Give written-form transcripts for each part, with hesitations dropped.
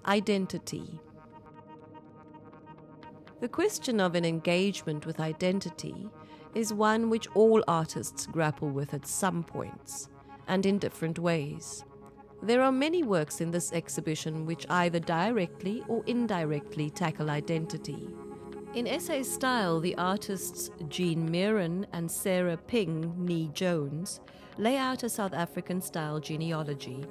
Identity. The question of an engagement with identity is one which all artists grapple with at some points, and in different ways. There are many works in this exhibition which either directly or indirectly tackle identity. In essay style, the artists Jean Meeran and Sarah Ping Nee Jones lay out a South African-style genealogy.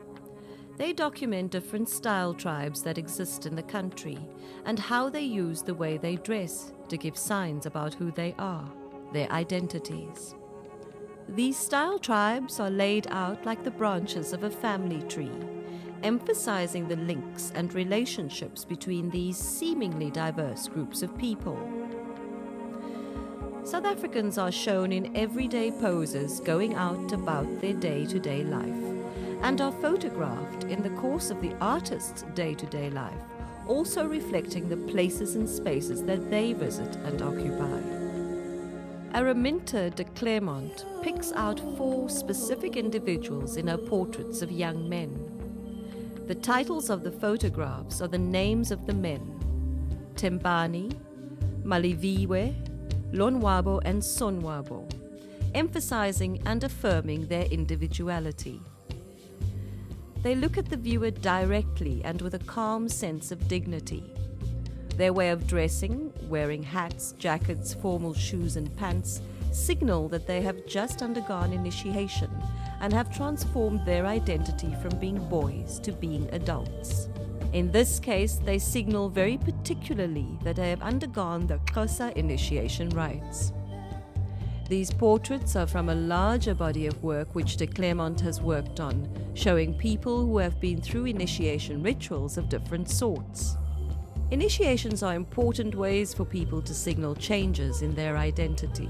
They document different style tribes that exist in the country and how they use the way they dress to give signs about who they are, their identities. These style tribes are laid out like the branches of a family tree, emphasizing the links and relationships between these seemingly diverse groups of people. South Africans are shown in everyday poses going out about their day-to-day life, and are photographed in the course of the artist's day-to-day life, also reflecting the places and spaces that they visit and occupy. Araminta de Clermont picks out 4 specific individuals in her portraits of young men. The titles of the photographs are the names of the men: Tembani, Maliviwe, Lonwabo and Sonwabo, emphasizing and affirming their individuality. They look at the viewer directly and with a calm sense of dignity. Their way of dressing, wearing hats, jackets, formal shoes and pants, signal that they have just undergone initiation and have transformed their identity from being boys to being adults. In this case, they signal very particularly that they have undergone the Xhosa initiation rites. These portraits are from a larger body of work which de Clermont has worked on, showing people who have been through initiation rituals of different sorts. Initiations are important ways for people to signal changes in their identity.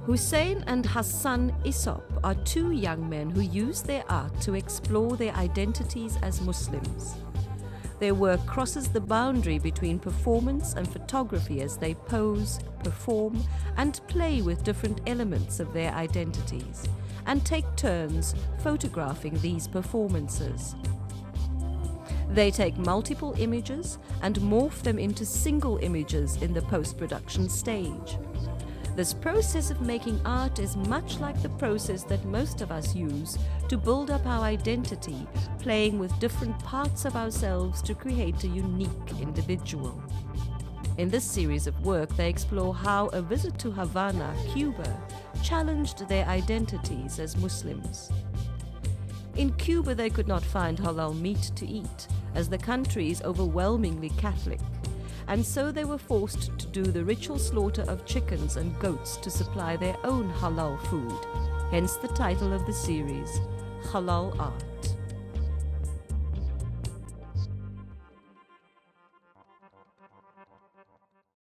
Hussein and Hassan Isop are 2 young men who use their art to explore their identities as Muslims. Their work crosses the boundary between performance and photography as they pose, perform, and play with different elements of their identities, and take turns photographing these performances. They take multiple images and morph them into single images in the post-production stage. This process of making art is much like the process that most of us use to build up our identity, playing with different parts of ourselves to create a unique individual. In this series of work, they explore how a visit to Havana, Cuba, challenged their identities as Muslims. In Cuba, they could not find halal meat to eat, as the country is overwhelmingly Catholic, and so they were forced to do the ritual slaughter of chickens and goats to supply their own halal food, hence the title of the series, Halal Art.